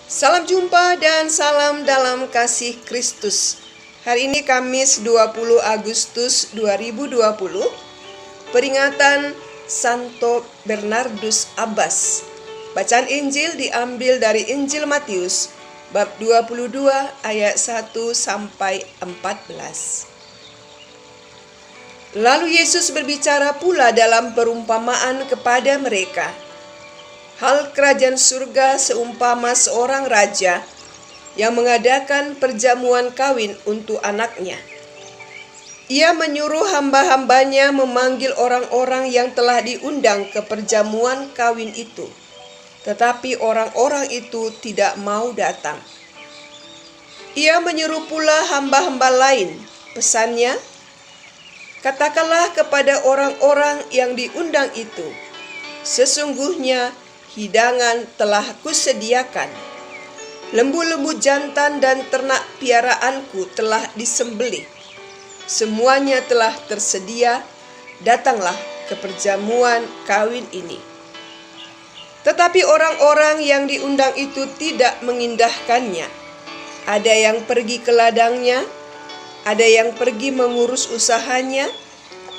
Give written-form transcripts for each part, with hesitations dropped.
Salam jumpa dan salam dalam kasih Kristus. Hari ini Kamis 20 Agustus 2020, peringatan Santo Bernardus Abbas. Bacaan Injil diambil dari Injil Matius bab 22 ayat 1 sampai 14. Lalu Yesus berbicara pula dalam perumpamaan kepada mereka. Hal kerajaan surga seumpama seorang raja yang mengadakan perjamuan kawin untuk anaknya. Ia menyuruh hamba-hambanya memanggil orang-orang yang telah diundang ke perjamuan kawin itu. Tetapi orang-orang itu tidak mau datang. Ia menyuruh pula hamba-hamba lain. Pesannya, katakanlah kepada orang-orang yang diundang itu, sesungguhnya hidangan telah kusediakan. Lembu-lembu jantan dan ternak piaraanku telah disembelih. Semuanya telah tersedia, datanglah ke perjamuan kawin ini. Tetapi orang-orang yang diundang itu tidak mengindahkannya. Ada yang pergi ke ladangnya, ada yang pergi mengurus usahanya,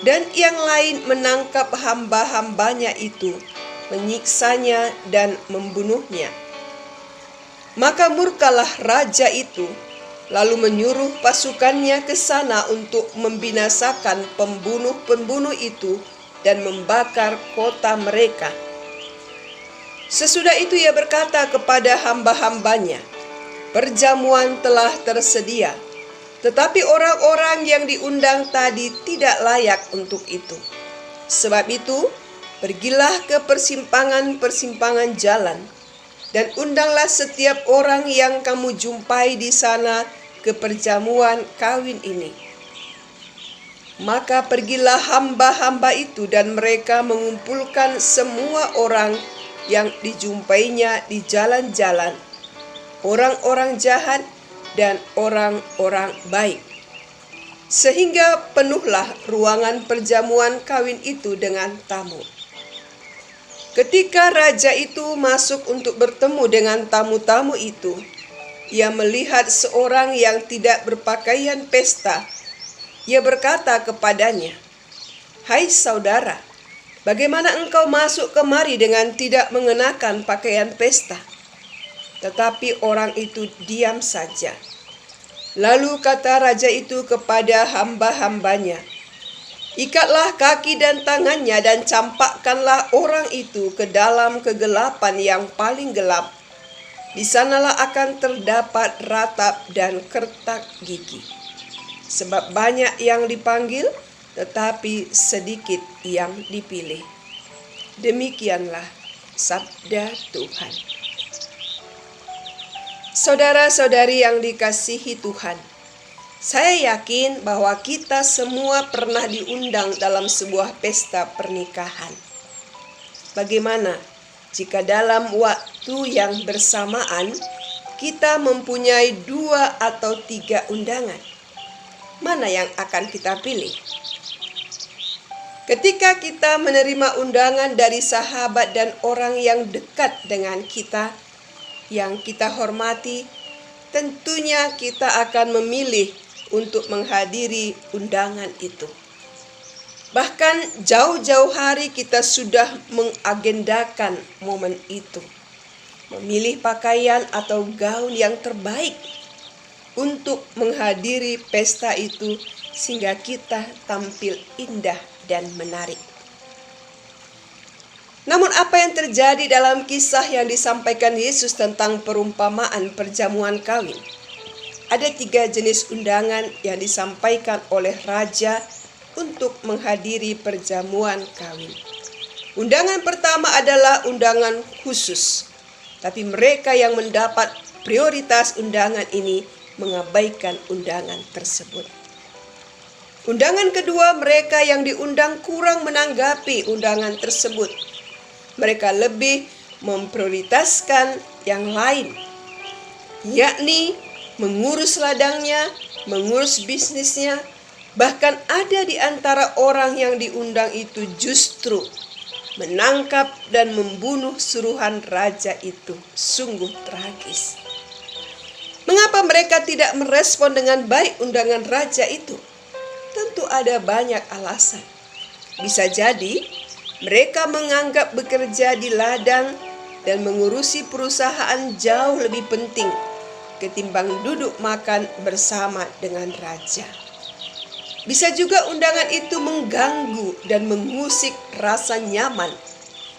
dan yang lain menangkap hamba-hambanya itu, menyiksanya dan membunuhnya. Maka murkalah raja itu, lalu menyuruh pasukannya ke sana untuk membinasakan pembunuh-pembunuh itu dan membakar kota mereka. Sesudah itu ia berkata kepada hamba-hambanya, perjamuan telah tersedia, tetapi orang-orang yang diundang tadi tidak layak untuk itu. Sebab itu, pergilah ke persimpangan-persimpangan jalan, dan undanglah setiap orang yang kamu jumpai di sana ke perjamuan kawin ini. Maka pergilah hamba-hamba itu, dan mereka mengumpulkan semua orang yang dijumpainya di jalan-jalan, orang-orang jahat dan orang-orang baik, sehingga penuhlah ruangan perjamuan kawin itu dengan tamu. Ketika raja itu masuk untuk bertemu dengan tamu-tamu itu, ia melihat seorang yang tidak berpakaian pesta. Ia berkata kepadanya, "Hai saudara, bagaimana engkau masuk kemari dengan tidak mengenakan pakaian pesta?" Tetapi orang itu diam saja. Lalu kata raja itu kepada hamba-hambanya, "Ikatlah kaki dan tangannya dan campakkanlah orang itu ke dalam kegelapan yang paling gelap. Di sanalah akan terdapat ratap dan kertak gigi. Sebab banyak yang dipanggil, tetapi sedikit yang dipilih." Demikianlah sabda Tuhan. Saudara-saudari yang dikasihi Tuhan, saya yakin bahwa kita semua pernah diundang dalam sebuah pesta pernikahan. Bagaimana jika dalam waktu yang bersamaan kita mempunyai 2 atau 3 undangan? Mana yang akan kita pilih? Ketika kita menerima undangan dari sahabat dan orang yang dekat dengan kita, yang kita hormati, tentunya kita akan memilih untuk menghadiri undangan itu. Bahkan jauh-jauh hari kita sudah mengagendakan momen itu, memilih pakaian atau gaun yang terbaik untuk menghadiri pesta itu sehingga kita tampil indah dan menarik. Namun apa yang terjadi dalam kisah yang disampaikan Yesus tentang perumpamaan perjamuan kawin? Ada 3 jenis undangan yang disampaikan oleh raja untuk menghadiri perjamuan kawin. Undangan pertama adalah undangan khusus, tapi mereka yang mendapat prioritas undangan ini mengabaikan undangan tersebut. Undangan kedua, mereka yang diundang kurang menanggapi undangan tersebut. Mereka lebih memprioritaskan yang lain, yakni mengurus ladangnya, mengurus bisnisnya. Bahkan ada di antara orang yang diundang itu justru menangkap dan membunuh suruhan raja itu. Sungguh tragis. Mengapa mereka tidak merespon dengan baik undangan raja itu? Tentu ada banyak alasan. Bisa jadi mereka menganggap bekerja di ladang dan mengurusi perusahaan jauh lebih penting ketimbang duduk makan bersama dengan raja. Bisa juga undangan itu mengganggu dan mengusik rasa nyaman,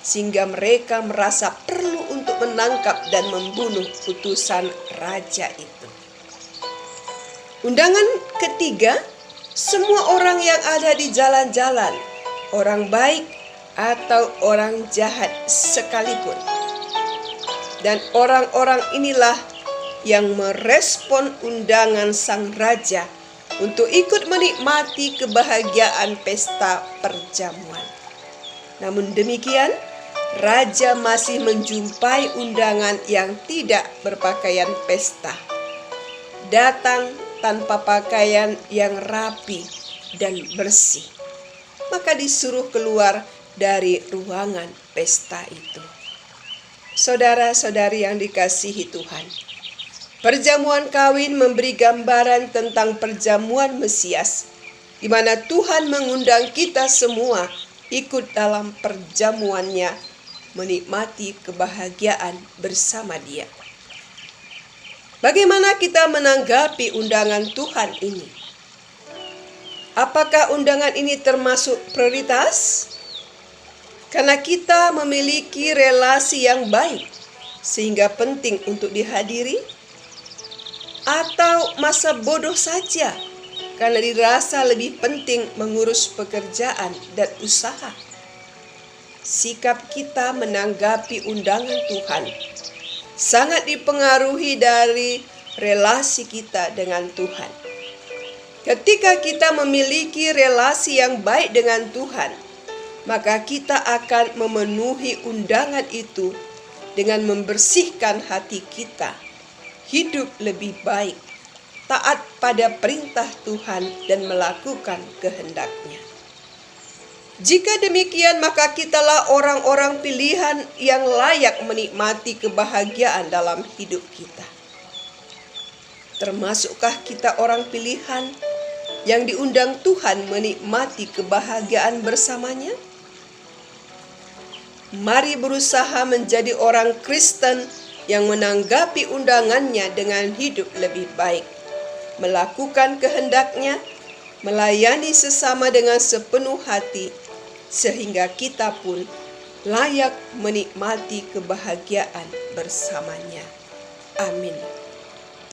sehingga mereka merasa perlu untuk menangkap dan membunuh utusan raja itu. Undangan ketiga, semua orang yang ada di jalan-jalan, orang baik atau orang jahat sekalipun. Dan orang-orang inilah yang merespon undangan sang raja untuk ikut menikmati kebahagiaan pesta perjamuan. Namun demikian, raja masih menjumpai undangan yang tidak berpakaian pesta, datang tanpa pakaian yang rapi dan bersih, maka disuruh keluar dari ruangan pesta itu. Saudara-saudari yang dikasihi Tuhan, perjamuan kawin memberi gambaran tentang perjamuan Mesias, di mana Tuhan mengundang kita semua ikut dalam perjamuannya, menikmati kebahagiaan bersama Dia. Bagaimana kita menanggapi undangan Tuhan ini? Apakah undangan ini termasuk prioritas? Karena kita memiliki relasi yang baik, sehingga penting untuk dihadiri? Atau masa bodoh saja, karena dirasa lebih penting mengurus pekerjaan dan usaha? Sikap kita menanggapi undangan Tuhan sangat dipengaruhi dari relasi kita dengan Tuhan. Ketika kita memiliki relasi yang baik dengan Tuhan, maka kita akan memenuhi undangan itu dengan membersihkan hati kita, hidup lebih baik, taat pada perintah Tuhan dan melakukan kehendak-Nya. Jika demikian, maka kitalah orang-orang pilihan yang layak menikmati kebahagiaan dalam hidup kita. Termasukkah kita orang pilihan yang diundang Tuhan menikmati kebahagiaan bersamanya? Mari berusaha menjadi orang Kristen yang menanggapi undangannya dengan hidup lebih baik, melakukan kehendak-Nya, melayani sesama dengan sepenuh hati, sehingga kita pun layak menikmati kebahagiaan bersamanya. Amin.